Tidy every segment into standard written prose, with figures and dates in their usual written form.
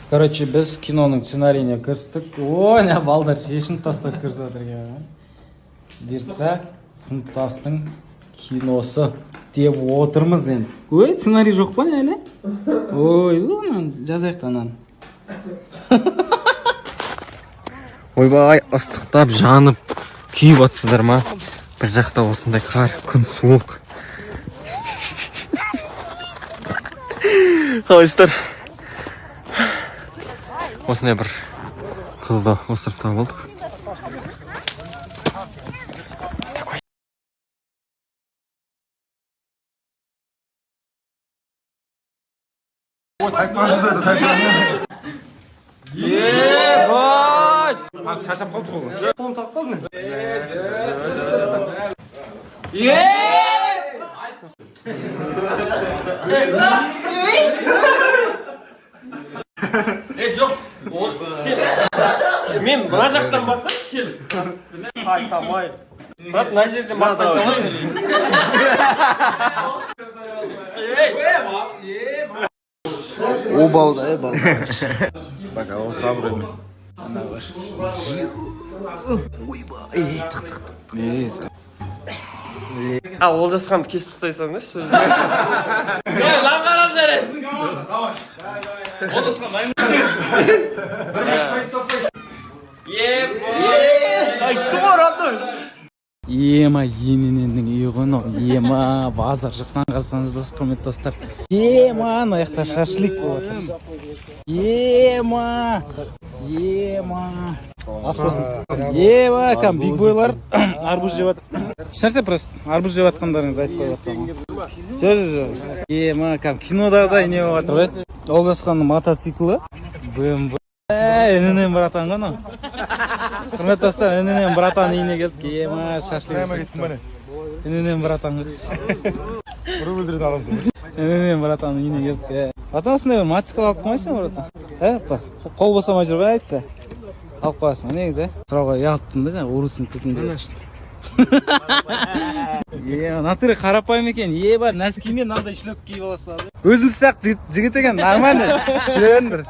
Короче, біз киноның сценарийіне кірістік. Ой, не балдар шешініп тастап кірісіп отыр екен. Бұйыртса, сыныптастың киносы деп отырмыз енді. Ой, сценарий жоқ па әлі? Ой, жазайық танан. Ойбай, ыстықтап жанып күйіп атсыздар ма? Бір жақта осындай қар, күн суық. Қалайсыздар? Осындай бір қызды островта болдық. Шашап қалдық ғой. Қолым тақып қалды мен. Жоқ. Мен мына жақтан бастап келіп. Қайтамай. Брат, мына жерден бастай салайын. Обалдай, балдар. Бак, ол сабыр еме. Ойбай, тық. Олжасханды кесіп тастай салыңдаршы сол жерде. Lan қарап жарайсың. Олжасхан дайын. Ема, енененің үйі ғыны. Ема, базар жақтан қарсаңыз құрметті достар. Ема, аяқта шашлик болады. Ема. Ас болсын. Ема, кәм, биг бойлар арбуз жеп атыр. Шарсе просто арбуз жеп атқандарыңыз айтып қойып атқанға. Жоқ. Ема, кәм, кинодағыдай не болып атыр. Олжасханның мотоциклі. BMW. Ененен братан ғана. Құрметті достар, ененен братан үйіне келдік. Ема, шашлик. Ененен братан ғана. Ұры өлдіреді аламсың. Ененен братан үйіне келдік. Братан осындай мотоцикл алып қоймайсың братан? Қол босамай жүрбай айтса. Алып қоясың, негізі. Сұрауға ұялттым да, ұрысын күтінде. Натыры қарапайым екен. Бар, нәскимен мынандай шлеп киіп аласың. Өзім сақ жігіт екен, нормально. Жүреріңдер.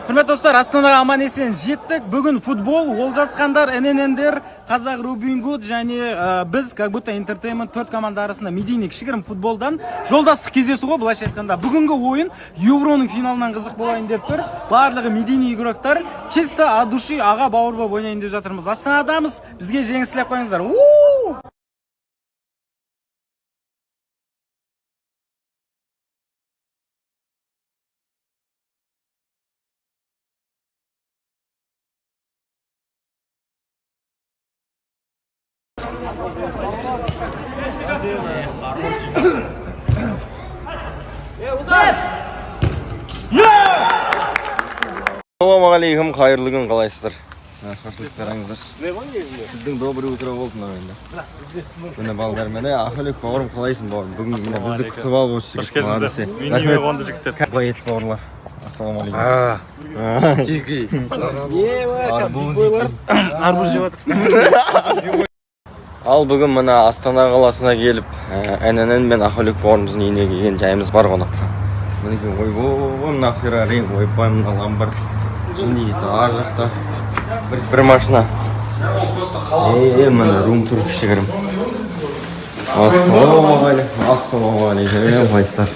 Құрметті достар, Астанаға аман есен жеттік. Бүгін футбол, Олжасхандар, НННдер, Қазақ Рубингуд және біз, как будто Entertainment 4 команда арасында медийный кішігірім футболдан жолдастық кездесу ғой, былайша айтқанда. Бүгінгі ойын Евроның финалынан қызық болайын деп тұр. Барлығы медийный игроктар чисто от души аға бауыр болып ойнайын деп жатырмыз. Астанадамыз, бізге жеңіс тілеп қойыңыздар. Ассалаумағалейкум, қайырлы күн, қалайсыздар? Шашлық қараңыздар. Сіздің добрый утро болды мына енді. Міне балдар, міне Ахмелек бауырым, қалайсың бауырым? Бүгін міне бізді күтіп алып осы жігіт. Қош келдіңіздер. Меніме қонды жігіттер. Қалай етсіз бауырлар? Ассалаумағалейкум. Тегі. Арбуз жеп атыр. Ал бүгін мына Астана қаласына келіп, ННН мен Ахмелек бауырымыздың үйіне келген жайымыз бар ғона. Мінекен ойбой, мына Феррари, ойбай, мына Ламборд. Және ар жақта бір машина. Мына рум-тур кішігірім. Ассалаумағалейкум, қайсыздар?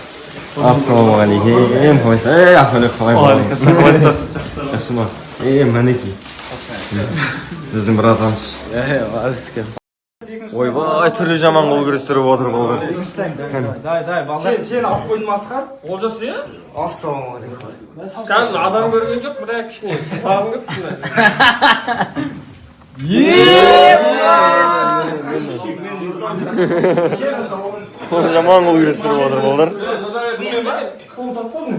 Ассалаумағалейкум, қайсыздар? Ахмелек қалай болғаныңыз? Қайсыздар? Мінеки. Біздің братанш. Ойбай, түрі жаман қол күрестіріп отыр болған. Сен алып қойдың масқар? Олжас иә? Ассалаумағалейкум. Қазір адам көрген жоқ, бірақ кішкене бағым көп. Жаман қол күрестіріп отыр болдар. Қолым тақып қалдың?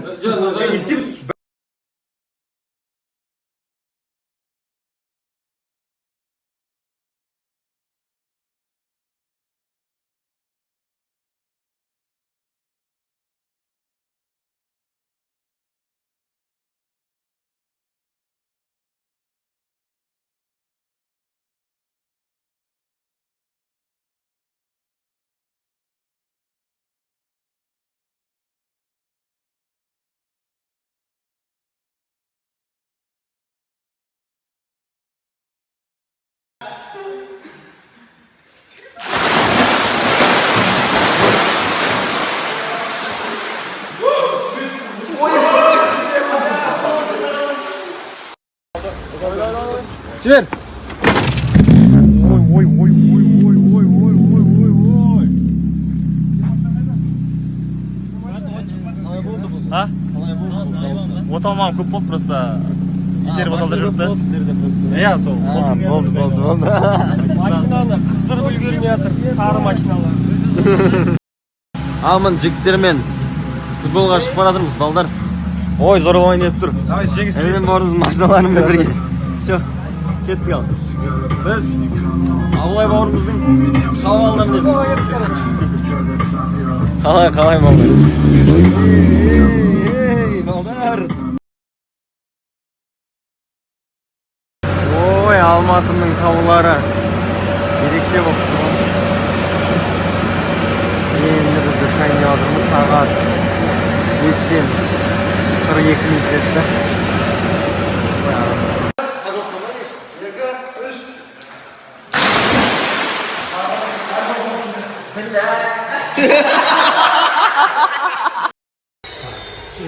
Жібер. Ой. А? Оталмам көп болды просто. Итеріп оталда жүрді. Иә, сол. Болды. Машинаны қыздырып үлгермей жатыр. Сары машиналар. Ал мын жігіттермен футболға шығып бара жатырмыз, балдар. Ой, зорлық ойнап тұр. Давай жеңіс. Әлем бауырымыздың машиналарымен бірге. Шо, кеттік ал. Біз Абылай бауырымыздың қавалынан білеміз. Қалай балдар. Балдар. Ой, Алматының таулары ерекше болып тұр. Енді біз Душанбеде отырмыз, сағат 5-тен 42 минут өтті.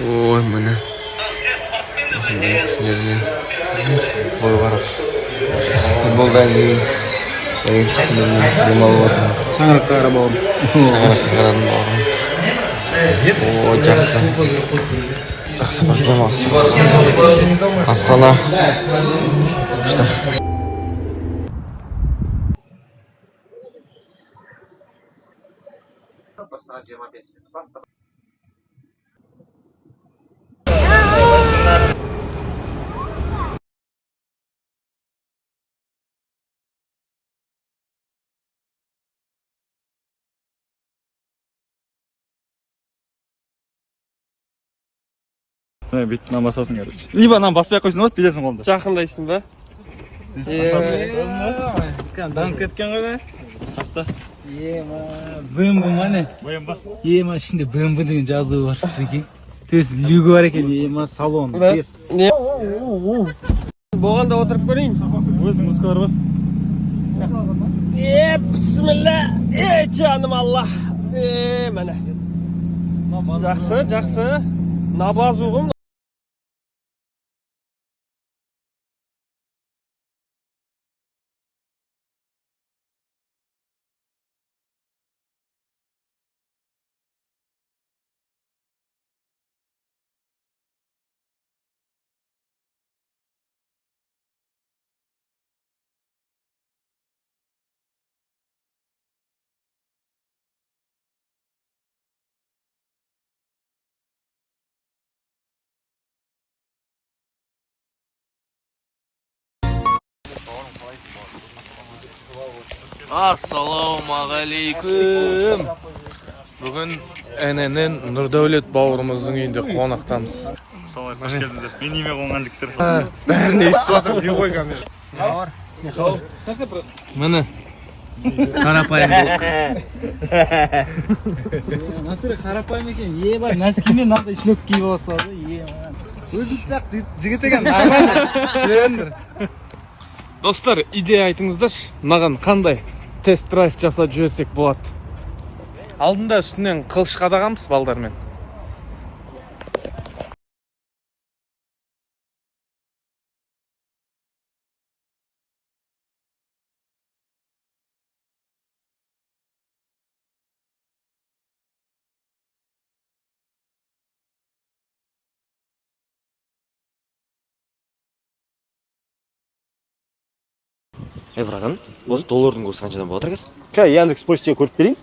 Ой, міне кісілермен бой барып футболдан кейін кісілермен демалып отырмыз. Шаңыраққа қарап алып. Шаңыраққа қарадым бауырым. Ой, жақсы бір демалыс. Астана күшті. Беттен басасың, короче. Либо нам баспай қойсын болады, билесің қолында. Жақындайсың ба? Дамып кеткен ғой да. Шақта. БМВ мане. Боям ба? Ема ішінде БМВ деген жазуы бар. Екен. Төс люгі бар екен, ема салон. Болғанда отырып көрейін. Өзің мұзқалар бар. Бісміллә. Жаным Аллах. Мәне. Жақсы. Набаз ұғым. Ассалаумағалейкум. Бүгін әненен Нұрдәулет бауырымыздың үйінде қонақтамыз. Солай, қош келдіңіздер. Мен неме қонған жігіттер. Бәріне естіп жатыр, не ғой камера. Міне. Қарапайым бұл. Натуре қарапайым екен. Ема нәскимен мынандай шлеп киіп алса да, ема. Өзің сақ жігіт екен, нормально. Жүріңдер. Достар, идея айтыңыздаршы, маған қандай тест-драйв жасап жіберсек болады? Алдында үстінен қылыш қадағанбыз балдармен. Братан, осы доллардың курсы қаншадан болады екен? Яндекс почтаға көріп берейін.